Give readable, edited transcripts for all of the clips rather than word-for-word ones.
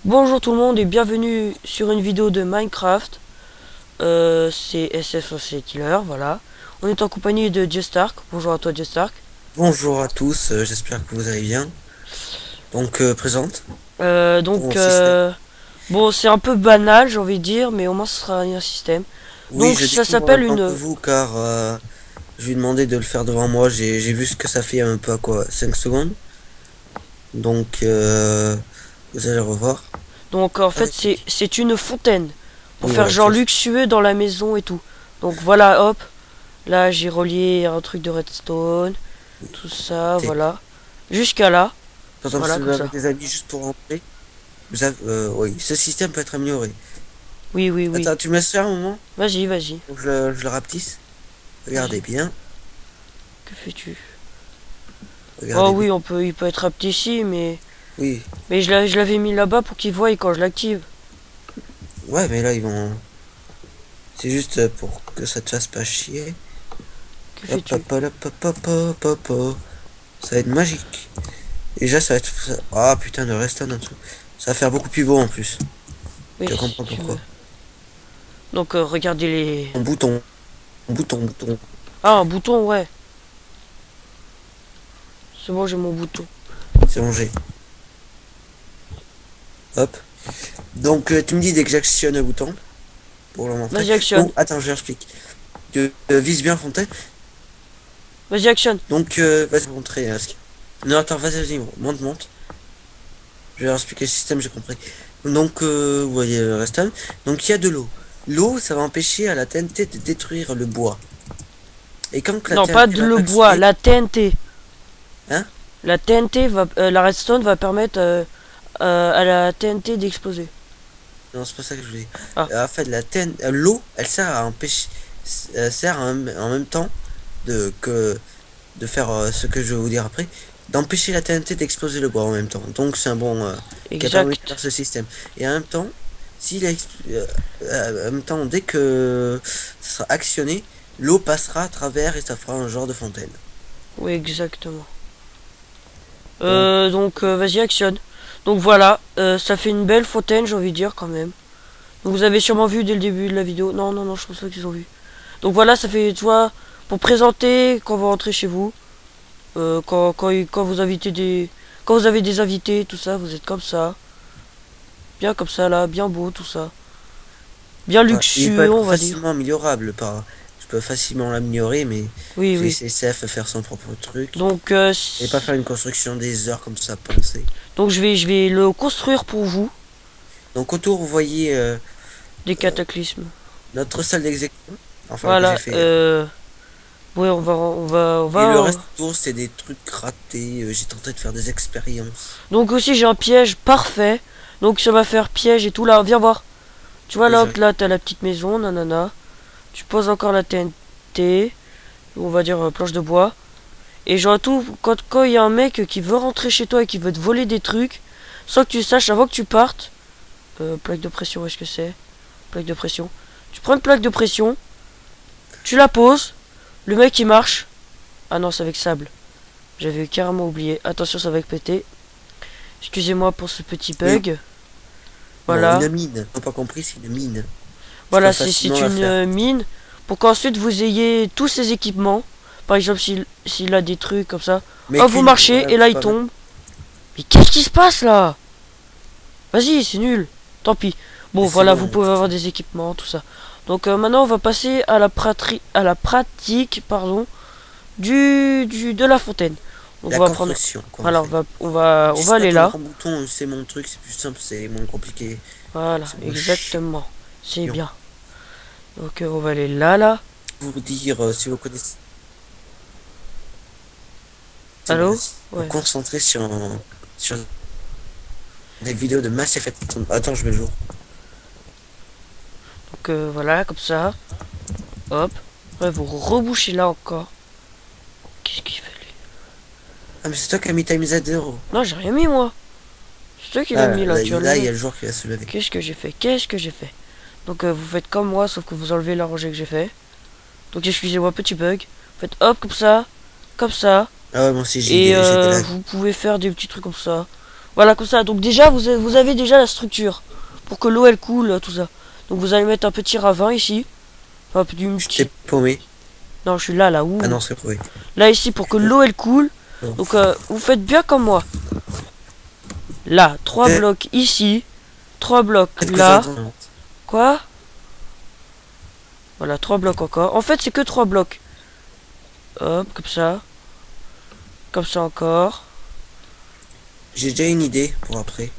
Bonjour tout le monde et bienvenue sur une vidéo de Minecraft. C'est SF Killer, voilà. On est en compagnie de J-Stark. Bonjour à toi J-Stark. Bonjour à tous, j'espère que vous allez bien. Donc, présente Euh, ton donc, système. euh, bon, c'est un peu banal, j'ai envie de dire, mais au moins ce sera un système. Oui, Donc je ça découvre en s'appelle même temps que une... vous car je lui ai demandé de le faire devant moi. J'ai vu ce que ça fait un peu à quoi 5 secondes. Donc, vous allez revoir. Donc en Ah, fait c'est une fontaine. Pour oui, faire voilà, genre luxueux dans la maison et tout. Donc voilà, hop. Là j'ai relié un truc de redstone. Tout ça, t'es- voilà. Jusqu'à là. Quand Voilà, vous comme avez ça. des amis juste pour rentrer, oui, ce système peut être amélioré. Oui, oui, oui. Attends, tu me laisses faire un moment? Vas-y, vas-y. Donc, je le rapetisse. Vas-y. Regardez bien, Que fais-tu? Oh regardez bien. oui, il peut être apte ici, Oui, mais je l'avais mis là-bas pour qu'il voie quand je l'active. ouais, mais là, ils vont. C'est juste pour que ça te fasse pas chier. Que Hop, fais-tu? hop, hop, hop, hop, hop, hop, hop. Ça va être magique. Déjà, ça va être... Ah, putain, de redstone en dessous. Ça va faire beaucoup plus beau en plus. Oui, Tu vas si comprendre tu veux. pourquoi. Donc regardez les... Un bouton. Un bouton, bouton. Ah, un bouton, ouais. C'est bon, j'ai mon bouton. C'est rangé. Hop. Donc, tu me dis dès que j'actionne le bouton. Pour le montrer. Vas-y, actionne. Donc, attends, je l'explique. Tu vises bien Fontaine. Vas-y, actionne. Donc, vas-y, montrer. Non, attends, vas-y, monte, monte. Je vais leur expliquer le système, j'ai compris. Donc, vous voyez le redstone. Donc, il y a de l'eau. L'eau, ça va empêcher à la TNT de détruire le bois. Et quand la Non, pas TNT de va le bois, actionner, la TNT. hein, La TNT va... la redstone va permettre à la TNT d'exploser. non, c'est pas ça que je voulais dire. Ah, En fait, l'eau, elle sert à empêcher, sert en même temps de faire ce que je vais vous dire après, d'empêcher la TNT d'exploser le bois en même temps. Donc, c'est un bon qui a permis de faire exact. ce système. Et en même temps, en même temps, dès que ça sera actionné, l'eau passera à travers et ça fera un genre de fontaine. Oui, exactement. Donc, Vas-y, actionne. Donc voilà, ça fait une belle fontaine, j'ai envie de dire quand même. Donc vous avez sûrement vu dès le début de la vidéo. Non, non, non, je pense pas qu'ils ont vu. Donc voilà, ça fait, tu vois, pour présenter quand vous rentrez chez vous, quand vous invitez quand vous avez des invités, tout ça, vous êtes comme ça, bien comme ça là, bien beau, tout ça, bien ouais, il peut luxueux, on être va dire. facilement améliorable par. Je peux facilement l'améliorer, mais Oui, je vais oui. laisser SF faire son propre truc. Donc, Et pas faire une construction des heures comme ça, penser. donc je vais le construire pour vous, Donc autour, vous voyez des euh, cataclysmes. notre salle d'exécution. Enfin, que j'ai Voilà. fait. Ouais, on Et le va. reste autour, c'est des trucs ratés. J'ai tenté de faire des expériences. Donc aussi j'ai un piège parfait. Donc ça va faire piège et tout là. Viens voir. Tu vois Oui, là, là t'as la petite maison, nanana. Tu poses encore la TNT, on va dire planche de bois. Et genre tout, quand il y a un mec qui veut rentrer chez toi et qui veut te voler des trucs, sans que tu saches avant que tu partes, plaque de pression, où est-ce que c'est? Plaque de pression. Tu prends une plaque de pression, tu la poses, le mec il marche. Ah non, c'est avec sable. J'avais carrément oublié. Attention, ça va péter. Excusez-moi pour ce petit Et bug. non, Voilà. une mine. On n'a pas compris, c'est une mine. Je peux Voilà, c'est facilement la une faire. mine pour qu'ensuite vous ayez tous ces équipements. Par exemple, s'il a des trucs comme ça. Mais Hop, vous qu'une. marchez Voilà, et là faut il pas mettre. tombe. Mais qu'est-ce qui se passe là? Vas-y, c'est nul. Tant pis. Bon, Mais c'est voilà, vous bon. pouvez avoir des équipements, tout ça. Donc maintenant, on va passer à la pratique, pardon, de la fontaine. Donc La on va prendre. construction, quoi, en Voilà, fait. on Si va c'est pas aller ton là. grand bouton, c'est mon truc, c'est plus simple, c'est moins compliqué. Voilà, C'est moins chiant. exactement. C'est bien. Donc on va aller là, là. Vous dire, si vous connaissez. Allô? Vous Ouais. concentrer sur des vidéos de Mass Effect. Attends, je mets le jour. Donc voilà, comme ça. Hop. Ouais, vous rebouchez là encore. Qu'est-ce qu'il fait lui? Ah, mais c'est toi qui as mis Time Z0. Non, j'ai rien mis moi. C'est toi qui l'as Ah, mis là, tu vas le là, il y lever. a le jour qui va se lever. Qu'est-ce que j'ai fait? Qu'est-ce que j'ai fait? Donc vous faites comme moi, sauf que vous enlevez la rangée que j'ai fait. Donc excusez-moi, petit bug. Vous faites hop, comme ça. Comme ça. Ah ouais, moi aussi, Et j'ai des lags. vous pouvez faire des petits trucs comme ça. Voilà, comme ça. Donc déjà, vous avez déjà la structure. Pour que l'eau, elle coule, tout ça. Donc vous allez mettre un petit ravin ici. Enfin, du Je petit... t'ai paumé. Non, je suis là, là. Où? Ah non, c'est paumé. Là, ici, pour que l'eau, elle coule. Non. Donc, vous faites bien comme moi. Là, 3 blocs ici. 3 blocs Peut-être que là. ça remonte. Quoi? Voilà, 3 blocs encore. En fait, c'est que 3 blocs. Hop, comme ça. Comme ça encore. J'ai déjà une idée pour après.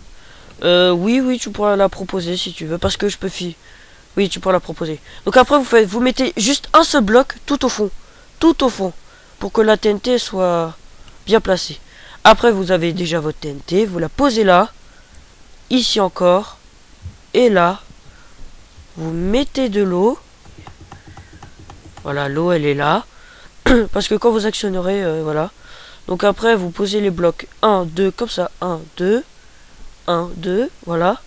Oui, oui, tu pourras la proposer si tu veux. Parce que je peux Oui, tu pourras la proposer. Donc après, vous mettez juste un seul bloc tout au fond. Tout au fond. Pour que la TNT soit bien placée. Après, vous avez déjà votre TNT. Vous la posez là. Ici encore. Et là. Vous mettez de l'eau. Voilà, l'eau, elle est là. Parce que quand vous actionnerez, voilà. Donc après, vous posez les blocs 1, 2, comme ça. 1, 2. 1, 2, voilà.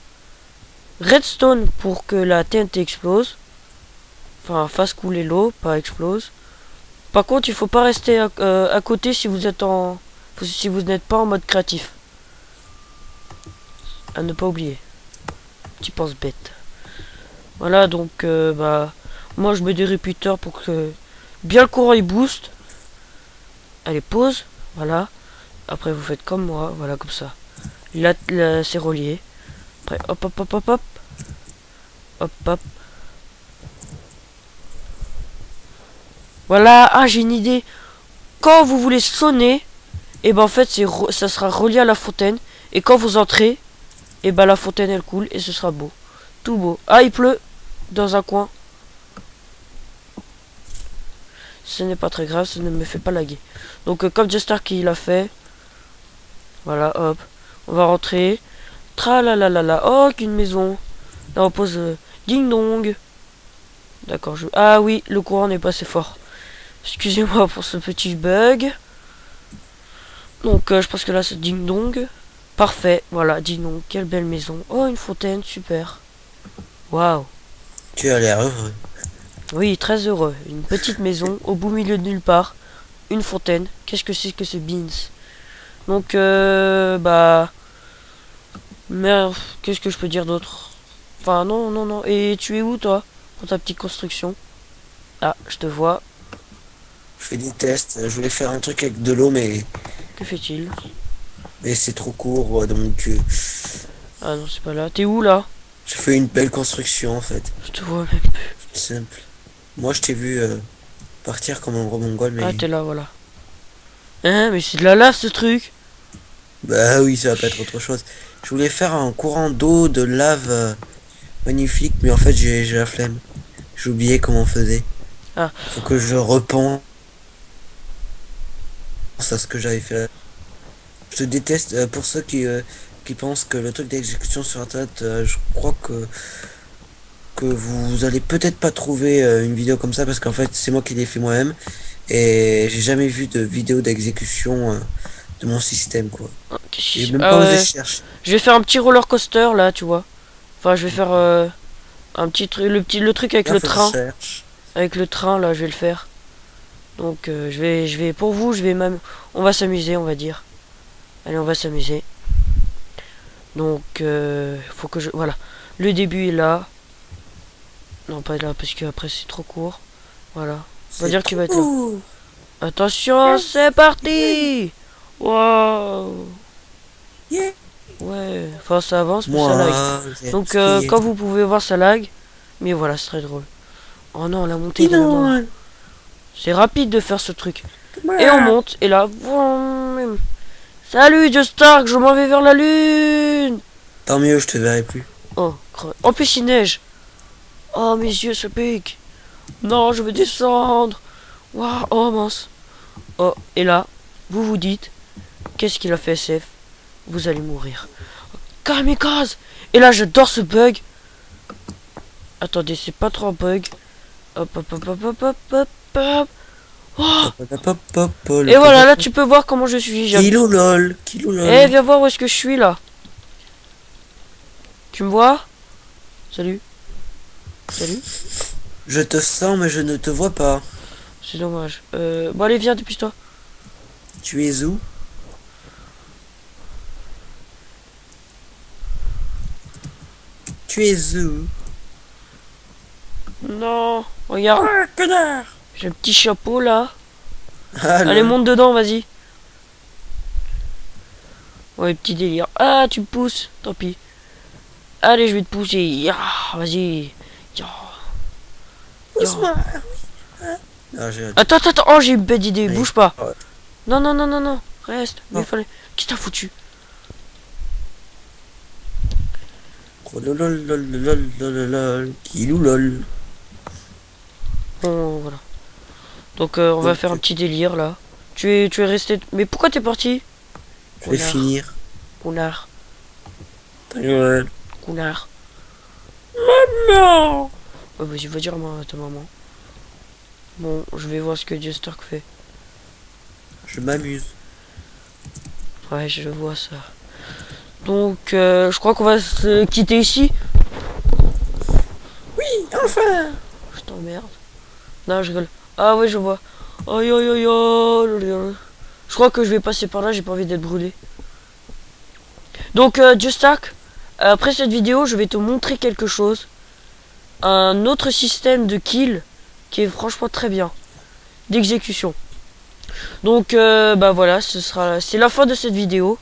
Redstone pour que la TNT explose. Enfin, fasse couler l'eau, pas explose. Par contre, il faut pas rester à côté si vous êtes si vous n'êtes pas en mode créatif. À ne pas oublier. Tu penses bête. Voilà, donc, bah... Moi, je mets des repeaters pour que... Bien le courant, il booste. Allez, pause. Voilà. Après, vous faites comme moi. Voilà, comme ça. Là, c'est relié. Après, hop, hop, hop, hop, hop. Hop, hop. Voilà. Ah, j'ai une idée. Quand vous voulez sonner, et ben en fait, ça sera relié à la fontaine. Et quand vous entrez, et ben la fontaine, elle coule. Et ce sera beau. Tout beau. Ah, il pleut. Dans un coin. Ce n'est pas très grave, ça ne me fait pas laguer. Donc comme J-Star qui l'a fait. Voilà, hop. On va rentrer. Tralalala. Oh, qu'une maison. Là on pose ding dong. D'accord, ah oui, le courant n'est pas assez fort. Excusez-moi pour ce petit bug. Donc je pense que là c'est ding dong. Parfait, voilà, ding dong. Quelle belle maison. Oh, une fontaine, super. Waouh. Tu as l'air heureux. Oui, très heureux. Une petite maison au beau milieu de nulle part. Une fontaine. Qu'est-ce que c'est que ce beans? Donc, bah... Merde, qu'est-ce que je peux dire d'autre? Enfin, non, non, non. Et tu es où, toi? Pour ta petite construction? Ah, je te vois. Je fais des tests. Je voulais faire un truc avec de l'eau, mais... Que fait-il? Mais c'est trop court, donc... Ah non, c'est pas là. T'es où, là? J'ai fait une belle construction, en fait. Je te vois même plus. Simple. Moi, je t'ai vu partir comme un gros mongol, mais... Ah, t'es là, voilà. Hein, mais c'est de la lave, ce truc. Bah oui, ça va pas être autre chose. Je voulais faire un courant d'eau, de lave magnifique, mais en fait, j'ai la flemme. J'ai oublié comment on faisait. Ah. Faut que je repense à ce que j'avais fait. Je te déteste pour ceux qui pensent que le truc d'exécution sur internet, je crois que vous allez peut-être pas trouver une vidéo comme ça parce qu'en fait c'est moi qui l'ai fait moi-même et j'ai jamais vu de vidéo d'exécution de mon système quoi. J'ai même pas osé chercher. Je vais faire un petit roller coaster là, tu vois. Enfin, je vais faire un petit truc, le truc avec Là, le faut que train. je cherche. Avec le train là, je vais le faire. Donc je vais pour vous, je vais même, on va s'amuser, on va dire. Allez, on va s'amuser. Donc faut que je, voilà, le début est là. Non, pas là parce que après c'est trop court. Voilà, on va dire qu'il va être là. Attention, c'est parti. Wow. Yeah. Ouais, enfin ça avance, mais Moi, ça lag. Donc quand vous pouvez voir ça lag, mais voilà, c'est très drôle. Oh non, la montée de la mort. C'est rapide de faire ce truc. Et on monte, et là, vroom. Salut Joe Stark, je m'en vais vers la lune. Tant mieux, je te verrai plus. Oh, en plus il neige. Oh, mes yeux se piquent. Non, je veux descendre. Waouh, oh mince. Oh, et là, vous vous dites, qu'est-ce qu'il a fait SF? Vous allez mourir. Kamikaze. Et là, j'adore ce bug. Attendez, c'est pas trop un bug. Hop, hop, hop, hop, hop, hop, hop. Oh. Et voilà, là, tu peux voir comment je suis. Kilo lol, kilo lol. Eh, viens voir où est-ce que je suis, là. Tu me vois? Salut. Salut. Je te sens, mais je ne te vois pas. C'est dommage. Bon, allez, viens, dépêche-toi. Tu es où? Tu es eux. Non, regarde, Ah, connard. j'ai le petit chapeau là. Ah, Allez, non. monte dedans, vas-y. Ouais, petit délire. Ah, tu me pousses, tant pis. Allez, je vais te pousser. Ya, vas-y. Ya. Pousse-moi. Ah, Attends, attends, attends. Oh, j'ai une bête idée. Oui. Bouge pas. Ouais. Non, non, non, non, non. Reste. Mais Non. fallait. Qu'est-ce que t'as foutu? Oh, lol, lol, lol, lol, lol, lol, kilou, lol. Bon, voilà. Donc, on va Donc, faire un petit délire là. Tu es resté. Mais pourquoi t'es parti? Je vais Connard. finir. Connard. Ta gueule. Connard. Non. Ouais, vas-y, va dire à ta maman. Bon, je vais voir ce que Dieu Stark fait. Je m'amuse. Ouais, je vois ça. Donc, je crois qu'on va se quitter ici. Oui, enfin. Je t'emmerde. Non, je rigole. Ah ouais, je vois. Aïe, aïe, aïe, aïe. Je crois que je vais passer par là, j'ai pas envie d'être brûlé. Donc, Dieu Stark, après cette vidéo, je vais te montrer quelque chose. Un autre système de kill qui est franchement très bien. D'exécution. Donc, bah voilà, c'est la fin de cette vidéo.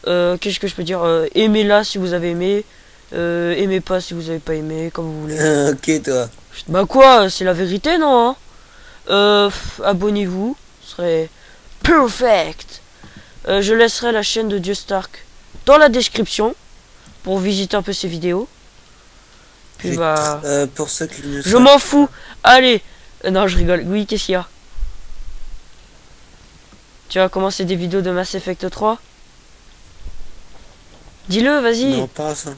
Qu'est-ce que je peux dire, aimez-la si vous avez aimé, aimez pas si vous avez pas aimé, comme vous voulez. Ok, toi. Bah quoi, c'est la vérité, non hein. Abonnez-vous, ce serait perfect. Je laisserai la chaîne de Dieu Stark dans la description pour visiter un peu ses vidéos. Puis bah, Pour ceux qui ne je savent m'en fous. Allez, non je rigole. Oui, qu'est-ce qu'il y a? Tu vas commencer des vidéos de Mass Effect 3? Dis-le, vas-y. non, pas ça.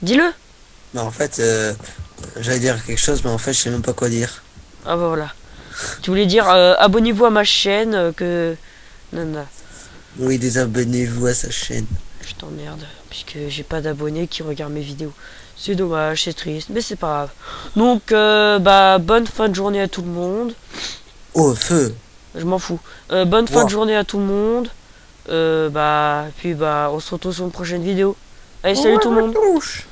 Dis-le. Mais en fait, j'allais dire quelque chose, mais en fait, je sais même pas quoi dire. Ah bah voilà. Tu voulais dire abonnez-vous à ma chaîne que... Non, non, Oui, désabonnez-vous à sa chaîne. je t'emmerde. Puisque j'ai pas d'abonnés qui regardent mes vidéos. C'est dommage, c'est triste, mais c'est pas grave. Donc, bah, bonne fin de journée à tout le monde. Oh, feu. Je m'en fous. Bonne fin Wow. de journée à tout le monde. Bah, puis bah, on se retrouve sur une prochaine vidéo. Allez, salut tout le monde. Touche.